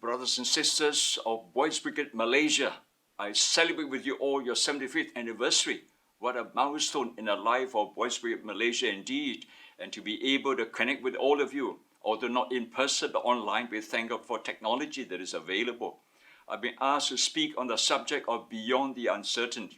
Brothers and sisters of Boys Brigade Malaysia, I celebrate with you all your 75th anniversary. What a milestone in the life of Boys Brigade Malaysia indeed. And to be able to connect with all of you, although not in person but online, we thank God for technology that is available. I've been asked to speak on the subject of beyond the uncertain.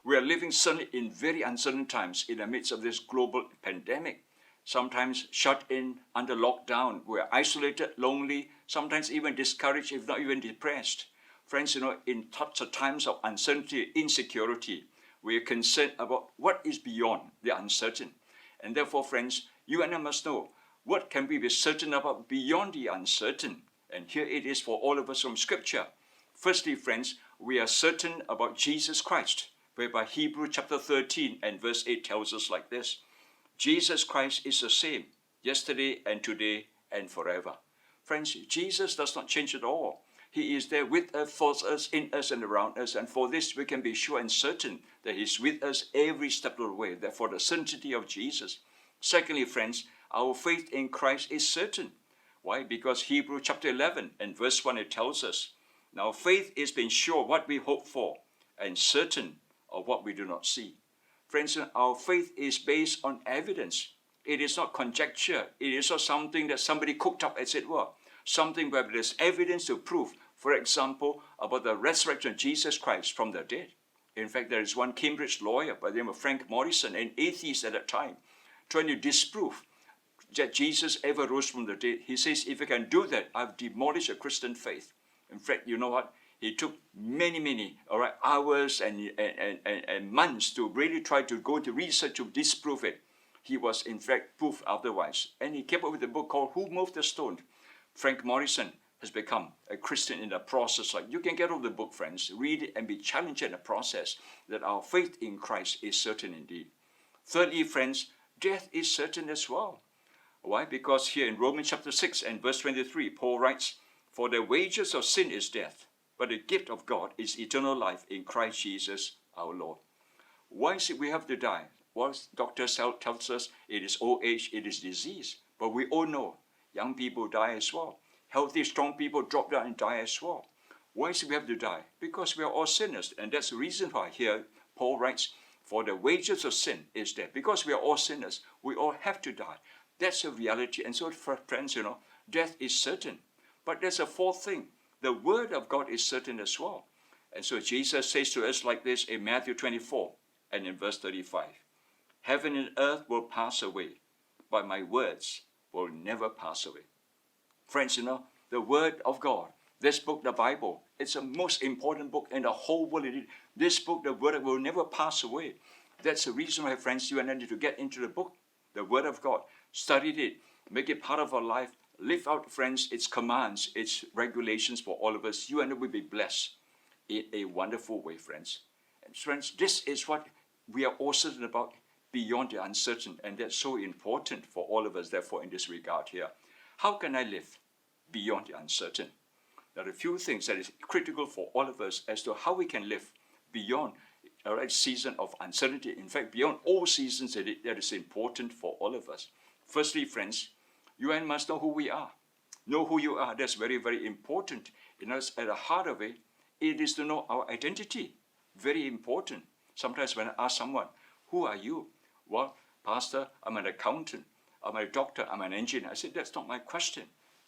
We are living certainly in very uncertain times in the midst of this global pandemic. Sometimes shut in, under lockdown. We're isolated, lonely, sometimes even discouraged, if not even depressed. Friends, in such times of uncertainty, insecurity, we are concerned about what is beyond the uncertain. And therefore, friends, you and I must know, what can we be certain about beyond the uncertain? And here it is for all of us from Scripture. Firstly, friends, we are certain about Jesus Christ, whereby Hebrews chapter 13 and verse 8 tells us like this. Jesus Christ is the same yesterday and today and forever. Friends, Jesus does not change at all. He is there with us, for us, in us and around us. And for this, we can be sure and certain that He's with us every step of the way. Therefore, the certainty of Jesus. Secondly, friends, our faith in Christ is certain. Why? Because Hebrews chapter 11 and verse 1, it tells us, now faith is being sure what we hope for and certain of what we do not see. Friends, our faith is based on evidence. It is not conjecture. It is not something that somebody cooked up, as it were. Something where there's evidence to prove, for example, about the resurrection of Jesus Christ from the dead. In fact, there is one Cambridge lawyer by the name of Frank Morrison, an atheist at that time, trying to disprove that Jesus ever rose from the dead. He says, if I can do that, I've demolished a Christian faith. In fact, you know what? He took many hours and months to really try to go to research to disprove it. He was in fact proof otherwise. And he came up with a book called Who Moved the Stone? Frank Morrison has become a Christian in the process. Like, you can get all the book, friends, read it and be challenged in the process that our faith in Christ is certain indeed. Thirdly, friends, death is certain as well. Why? Because here in Romans chapter 6 and verse 23, Paul writes, for the wages of sin is death, but the gift of God is eternal life in Christ Jesus our Lord. Why should we have to die? Well, doctors tells us it is old age, it is disease. But we all know young people die as well. Healthy, strong people drop down and die as well. Why should we have to die? Because we are all sinners. And that's the reason why here Paul writes, for the wages of sin is death. Because we are all sinners, we all have to die. That's a reality. And so, friends, death is certain. But there's a fourth thing. The word of God is certain as well. And so Jesus says to us like this in Matthew 24 and in verse 35. Heaven and earth will pass away, but my words will never pass away. Friends, the word of God, this book, the Bible, it's the most important book in the whole world. This book, the word, will never pass away. That's the reason why, friends, you and I need to get into the book, the word of God, study it, make it part of our life, live out, friends, its commands, its regulations for all of us. You and I will be blessed in a wonderful way, friends. And friends, this is what we are all certain about beyond the uncertain. And that's so important for all of us, therefore, in this regard here. How can I live beyond the uncertain? There are a few things that is critical for all of us as to how we can live beyond a season of uncertainty. In fact, beyond all seasons, that is important for all of us. Firstly, friends, you and I must know who we are. Know who you are. That's very, very important. At the heart of it, it is to know our identity. Very important. Sometimes when I ask someone, who are you? Well, Pastor, I'm an accountant. I'm a doctor. I'm an engineer. I said, that's not my question.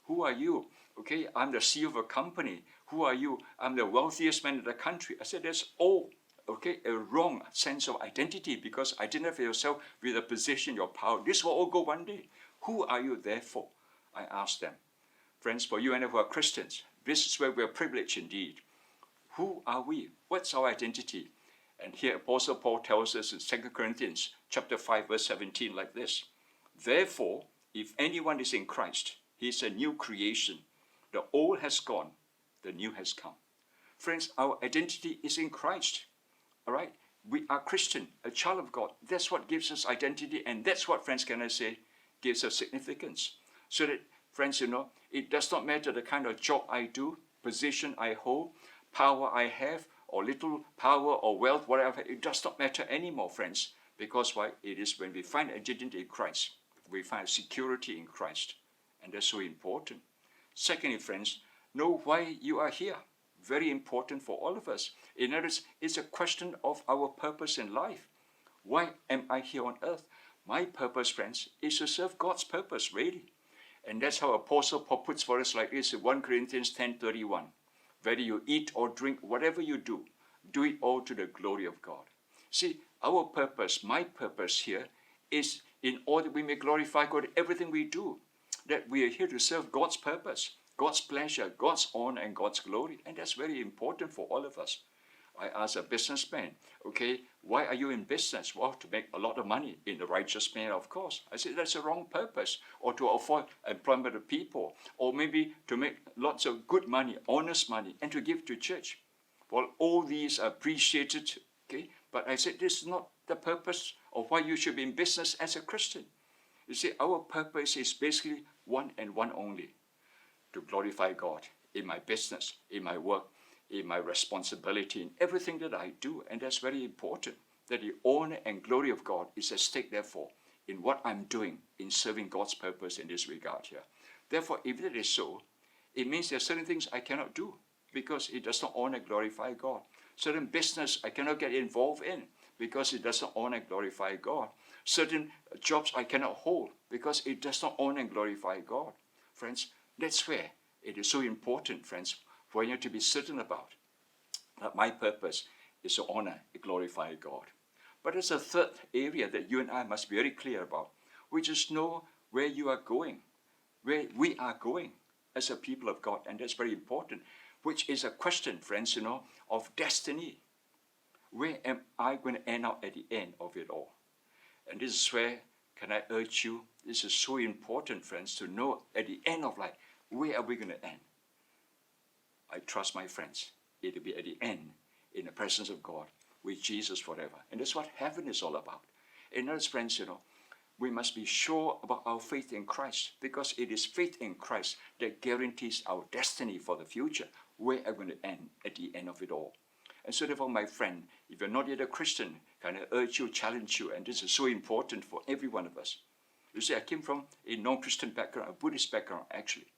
Who are you? Okay, I'm the CEO of a company. Who are you? I'm the wealthiest man in the country. I said, that's all, a wrong sense of identity, because identify yourself with a position, your power. This will all go one day. Who are you therefore? I asked them. Friends, for you and I who are Christians, this is where we are privileged indeed. Who are we? What's our identity? And here Apostle Paul tells us in 2 Corinthians chapter 5, verse 17 like this. Therefore, if anyone is in Christ, he is a new creation. The old has gone, the new has come. Friends, our identity is in Christ. All right? We are Christian, a child of God. That's what gives us identity. And that's what, friends, can I say, gives us significance. So that, friends, it does not matter the kind of job I do, position I hold, power I have, or little power or wealth, whatever. It does not matter anymore, friends. Because why? It is when we find identity in Christ, we find security in Christ. And that's so important. Secondly, friends, Know why you are here. Very important for all of us. In other words, it's a question of our purpose in life. Why am I here on earth? My purpose, friends, is to serve God's purpose, really. And that's how Apostle Paul puts for us like this in 1 Corinthians 10:31. Whether you eat or drink, whatever you do it all to the glory of God. See, our purpose, my purpose here, is in order we may glorify God in everything we do. That we are here to serve God's purpose, God's pleasure, God's honor, and God's glory. And that's very important for all of us. I asked a businessman, okay, why are you in business? Well, to make a lot of money in the righteous manner, of course. I said, that's a wrong purpose. Or to avoid employment of people. Or maybe to make lots of good money, honest money, and to give to church. Well, all these are appreciated, okay? But I said, this is not the purpose of why you should be in business as a Christian. You see, our purpose is basically one and one only. To glorify God in my business, in my work, in my responsibility, in everything that I do. And that's very important, that the honor and glory of God is at stake, therefore, in what I'm doing in serving God's purpose in this regard here. Therefore, if it is so, it means there are certain things I cannot do because it does not honor and glorify God. Certain business I cannot get involved in because it does not honor and glorify God. Certain jobs I cannot hold because it does not honor and glorify God. Friends, that's where it is so important, friends, for you to be certain about that my purpose is to honor and glorify God. But there's a third area that you and I must be very clear about, which is know where you are going, where we are going as a people of God. And that's very important, which is a question, friends, of destiny. Where am I going to end up at the end of it all? And this is where, can I urge you, this is so important, friends, to know at the end of life, where are we going to end? I trust, my friends, it will be at the end in the presence of God with Jesus forever. And that's what heaven is all about. In other words, friends, we must be sure about our faith in Christ, because it is faith in Christ that guarantees our destiny for the future, where are we going to end at the end of it all. And so therefore, my friend, if you're not yet a Christian, can I urge you, challenge you, and this is so important for every one of us. You see, I came from a non-Christian background, a Buddhist background actually.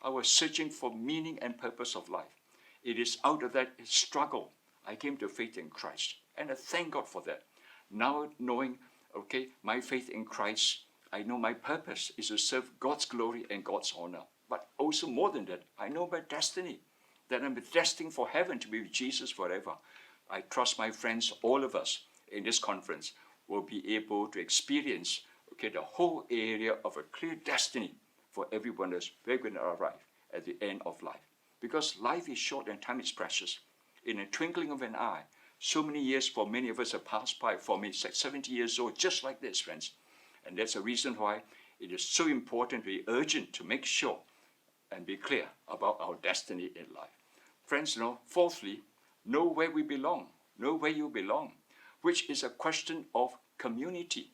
I was searching for meaning and purpose of life. It is out of that struggle I came to faith in Christ. And I thank God for that. Now knowing, okay, my faith in Christ, I know my purpose is to serve God's glory and God's honor. But also more than that, I know my destiny, that I'm destined for heaven to be with Jesus forever. I trust, my friends, all of us in this conference will be able to experience, okay, the whole area of a clear destiny for every one of us. We're going to arrive at the end of life. Because life is short and time is precious. In a twinkling of an eye, so many years for many of us have passed by. For me, it's like 70 years old, just like this, friends. And that's the reason why it is so important, very urgent to make sure and be clear about our destiny in life. Friends, fourthly, know where we belong. Know where you belong, which is a question of community.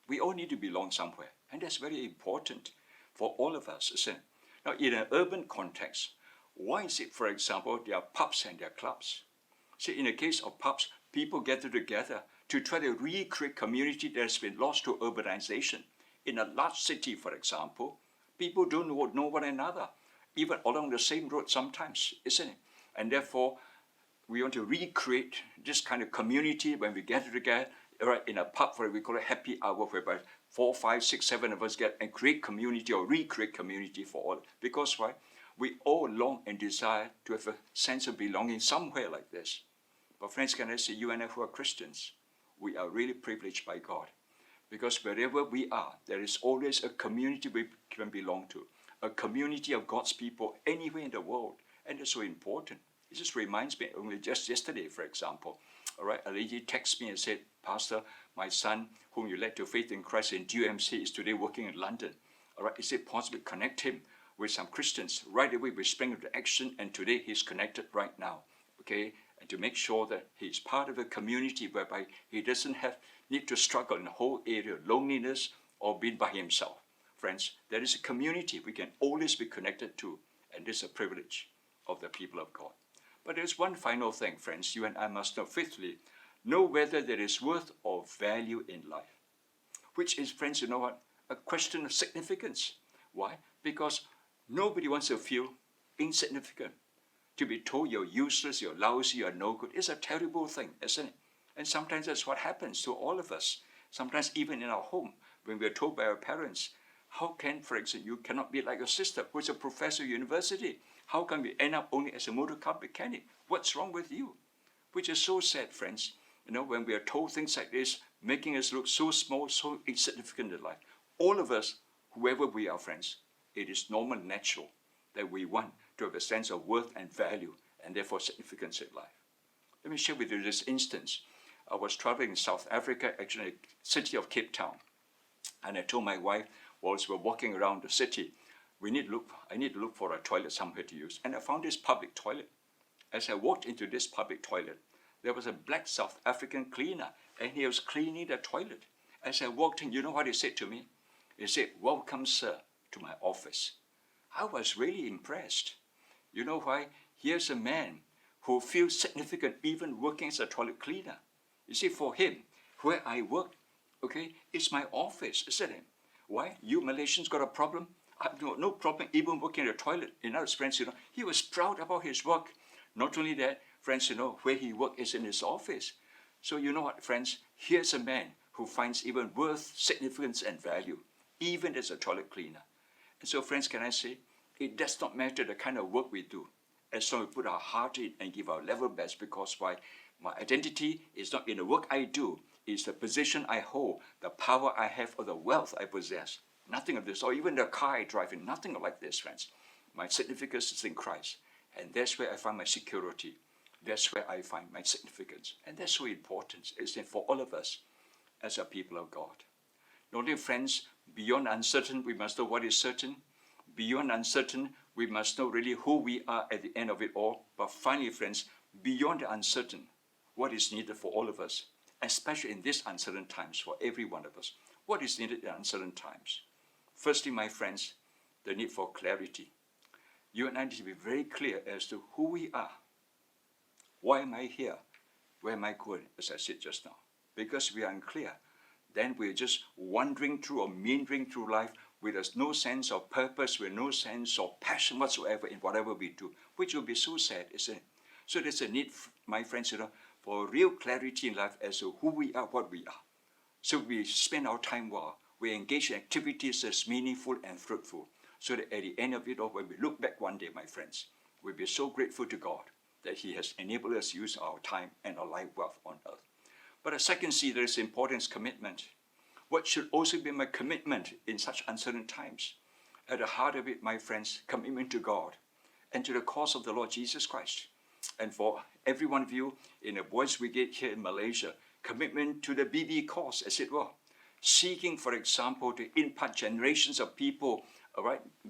We all need to belong somewhere, and that's very important for all of us, isn't it? Now, in an urban context, why is it, for example, there are pubs and there are clubs? See, in the case of pubs, people gather together to try to recreate community that has been lost to urbanization. In a large city, for example, people don't know one another, even along the same road sometimes, isn't it? And therefore, we want to recreate this kind of community when we gather together, right, in a pub, where we call it happy hour, whereby 4, 5, 6, 7 of us get and create community or recreate community for all. Because why? We all long and desire to have a sense of belonging somewhere like this. But friends, can I say, you and I who are Christians, we are really privileged by God. Because wherever we are, there is always a community we can belong to. A community of God's people anywhere in the world. And it's so important. It just reminds me, only just yesterday, for example, all right, a lady texted me and said, Pastor, my son, whom you led to faith in Christ in DUMC, is today working in London. All right, is it possible to connect him with some Christians? Right away, we spring into action, and today he's connected right now, okay? And to make sure that he's part of a community whereby he doesn't need to struggle in the whole area of loneliness or being by himself. Friends, there is a community we can always be connected to, and this is a privilege of the people of God. But there's one final thing, friends, you and I must know. Fifthly, know whether there is worth or value in life, which is, friends, a question of significance. Why? Because nobody wants to feel insignificant. To be told you're useless, you're lousy, you're no good is a terrible thing, isn't it? And sometimes that's what happens to all of us. Sometimes even in our home, when we're told by our parents, how can, for example, you cannot be like your sister who's a professor at university? How can we end up only as a motor car mechanic? What's wrong with you? Which is so sad, friends. When we are told things like this, making us look so small, so insignificant in life. All of us, whoever we are, friends, it is normal and natural that we want to have a sense of worth and value and therefore significance in life. Let me share with you this instance. I was traveling in South Africa, actually in the city of Cape Town. And I told my wife, whilst we're walking around the city, I need to look for a toilet somewhere to use. And I found this public toilet. As I walked into this public toilet, there was a black South African cleaner, and he was cleaning the toilet. As I walked in, you know what he said to me? He said, "Welcome, sir, to my office." I was really impressed. You know why? Here's a man who feels significant even working as a toilet cleaner. You see, for him, where I work, it's my office, isn't it? Why? You Malaysians got a problem? I've got no problem even working in a toilet. In other friends, he was proud about his work. Not only that, friends, where he worked is in his office. So you know what, friends? Here's a man who finds even worth, significance, and value, even as a toilet cleaner. And so, friends, can I say, it does not matter the kind of work we do, as long as we put our heart in and give our level best, because why? My identity is not in the work I do, it's the position I hold, the power I have, or the wealth I possess. Nothing of this, or even the car I drive in, nothing like this, friends. My significance is in Christ, and that's where I find my security. That's where I find my significance. And that's so important, isn't it, for all of us as a people of God. Not only, friends, beyond uncertain, we must know what is certain. Beyond uncertain, we must know really who we are at the end of it all. But finally, friends, beyond the uncertain, what is needed for all of us, especially in these uncertain times for every one of us. What is needed in uncertain times? Firstly, my friends, the need for clarity. You and I need to be very clear as to who we are. Why am I here? Where am I going, as I said just now? Because we are unclear, then we're just wandering through or meandering through life with no sense of purpose, with no sense of passion whatsoever in whatever we do, which will be so sad, isn't it? So there's a need, my friends, for real clarity in life as to who we are, what we are. So we spend our time well. We engage in activities that's meaningful and fruitful, so that at the end of it all, when we look back one day, my friends, we'll be so grateful to God that He has enabled us to use our time and our life wealth on earth. But the second C, there is importance, commitment. What should also be my commitment in such uncertain times? At the heart of it, my friends, commitment to God and to the cause of the Lord Jesus Christ. And for every one of you in the Boys Brigade here in Malaysia, commitment to the BB cause, as it were. Seeking, for example, to impart generations of people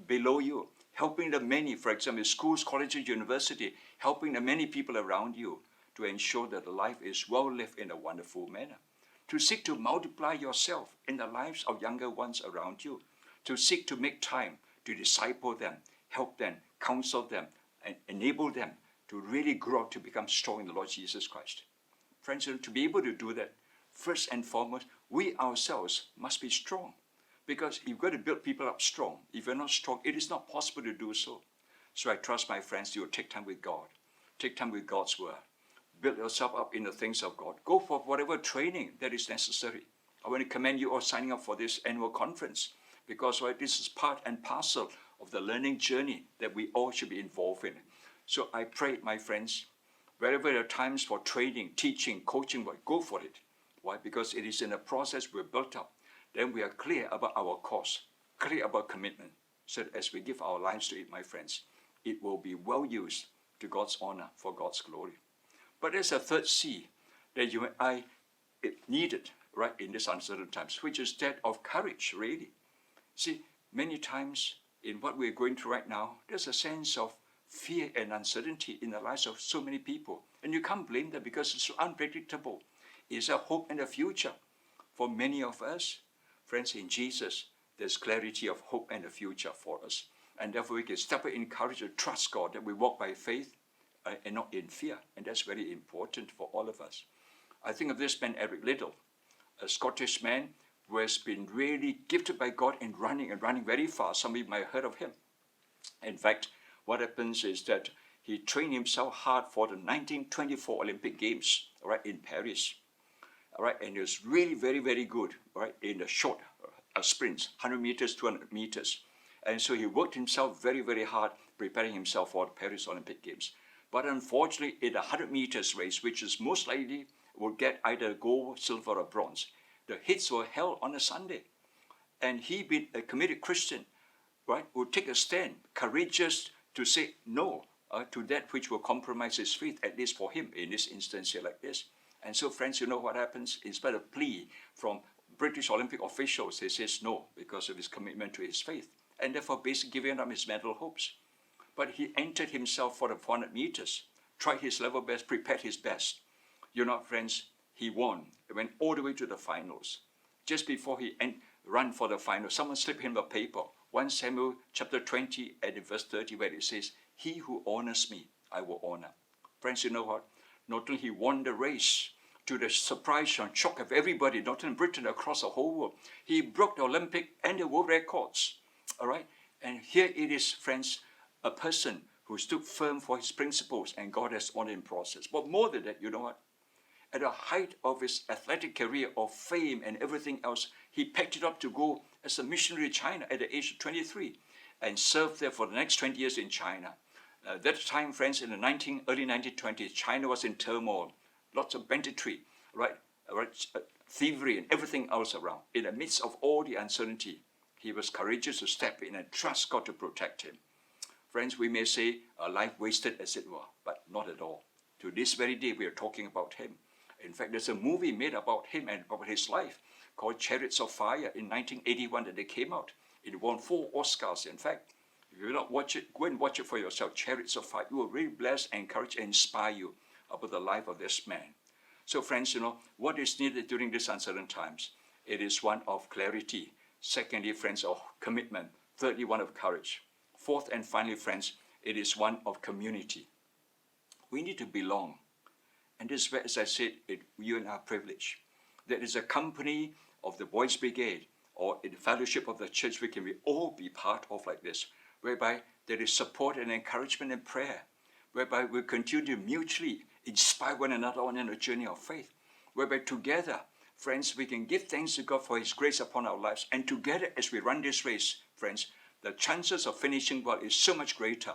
below you, helping the many, for example, schools, colleges, university, helping the many people around you to ensure that life is well lived in a wonderful manner. To seek to multiply yourself in the lives of younger ones around you. To seek to make time to disciple them, help them, counsel them, and enable them to really grow up to become strong in the Lord Jesus Christ. Friends, to be able to do that, first and foremost, we ourselves must be strong. Because you've got to build people up strong. If you're not strong, it is not possible to do so. So I trust, my friends, you'll take time with God. Take time with God's word. Build yourself up in the things of God. Go for whatever training that is necessary. I want to commend you all signing up for this annual conference, because this is part and parcel of the learning journey that we all should be involved in. So I pray, my friends, wherever there are times for training, teaching, coaching, go for it. Why? Because it is in a process we're built up. Then we are clear about our cause, clear about commitment, so that as we give our lives to it, my friends, it will be well used to God's honor, for God's glory. But there's a third C that you and I needed in these uncertain times, which is that of courage, really. See, many times in what we're going through right now, there's a sense of fear and uncertainty in the lives of so many people. And you can't blame them because it's so unpredictable. It's a hope and a future for many of us. Friends, in Jesus, there's clarity of hope and a future for us. And therefore we can step in courage to trust God, that we walk by faith and not in fear. And that's very important for all of us. I think of this man, Eric Liddell, a Scottish man who has been really gifted by God in running very fast. Some of you might have heard of him. In fact, what happens is that he trained himself hard for the 1924 Olympic Games, all right, in Paris. All right, and he was really very, very good, all right, in the short sprints, 100 meters, 200 meters. And so he worked himself very, very hard, preparing himself for the Paris Olympic Games. But unfortunately, in the 100 meters race, which is most likely will get either gold, silver, or bronze, the hits were held on a Sunday. And he, being a committed Christian, right, would take a stand, courageous to say no to that which will compromise his faith, at least for him in this instance here like this. And so, friends, you know what happens? In spite of plea from British Olympic officials, he says no because of his commitment to his faith, and therefore basically giving up his medal hopes. But he entered himself for the 400 meters, tried his level best, prepared his best. You know, friends, he won. He went all the way to the finals. Just before he ran for the final, someone slipped him a paper, 1 Samuel chapter 20 and verse 30, where it says, "He who honors me, I will honor." Friends, you know what? Not only he won the race, to the surprise and shock of everybody, not in Britain, across the whole world, he broke the Olympic and the world records. All right? And here it is, friends, a person who stood firm for his principles, and God has honored him in process. But more than that, you know what? At the height of his athletic career of fame and everything else, he packed it up to go as a missionary to China at the age of 23 and served there for the next 20 years in China. That time, friends, in the early 1920s, China was in turmoil, lots of banditry, right, thievery and everything else around. In the midst of all the uncertainty, he was courageous to step in and trust God to protect him. Friends, we may say a life wasted, as it were, but not at all. To this very day, we are talking about him. In fact, there's a movie made about him and about his life called Chariots of Fire in 1981 that they came out. It won 4 Oscars, in fact. If you will not watch it, go and watch it for yourself, Chariots of Fire. You will really bless, encourage, and inspire you about the life of this man. So friends, you know, what is needed during these uncertain times? It is one of clarity. Secondly, friends, of commitment. Thirdly, one of courage. Fourth and finally, friends, it is one of community. We need to belong. And this is where, as I said, you and I are privileged. There is a company of the Boys Brigade or in the fellowship of the church we can all be part of like this, whereby there is support and encouragement and prayer, whereby we continue to mutually inspire one another on a journey of faith, whereby together, friends, we can give thanks to God for his grace upon our lives. And together as we run this race, friends, the chances of finishing well is so much greater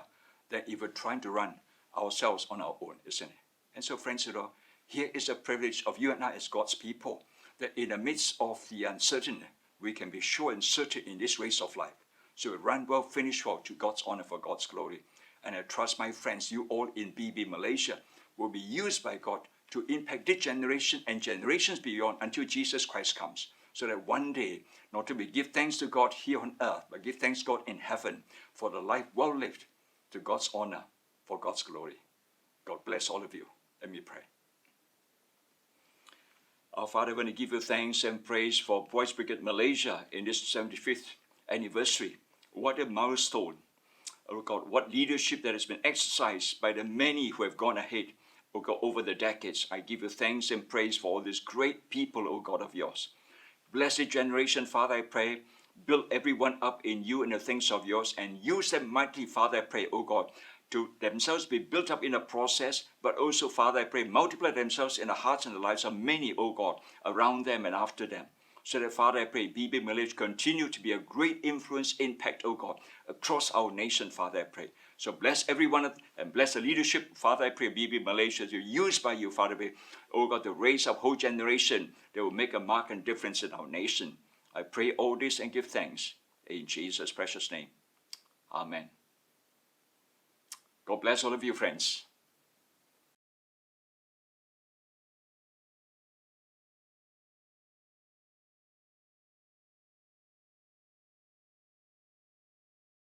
than if we're trying to run ourselves on our own, isn't it? And so, friends, you know, here is a privilege of you and I as God's people, that in the midst of the uncertainty, we can be sure and certain in this race of life. So we run well, finish well, to God's honor, for God's glory. And I trust, my friends, you all in BB Malaysia will be used by God to impact this generation and generations beyond until Jesus Christ comes. So that one day, not only give thanks to God here on earth, but give thanks to God in heaven for the life well lived to God's honor, for God's glory. God bless all of you. Let me pray. Our Father, I want to give you thanks and praise for Boys Brigade Malaysia in this 75th anniversary. What a milestone. Oh God, what leadership that has been exercised by the many who have gone ahead, oh God, over the decades. I give you thanks and praise for all these great people, oh God, of yours. Blessed generation, Father, I pray, build everyone up in you and the things of yours, and use them mightily, Father, I pray, oh God, to themselves be built up in the process, but also, Father, I pray, multiply themselves in the hearts and the lives of many, oh God, around them and after them. So that, Father, I pray, BB Malaysia continue to be a great influence, impact, oh God, across our nation, Father, I pray. So bless everyone and bless the leadership, Father, I pray, BB Malaysia, to use by you, Father, I pray, oh God, to raise up whole generation that will make a mark and difference in our nation. I pray all this and give thanks in Jesus' precious name. Amen. God bless all of you, friends.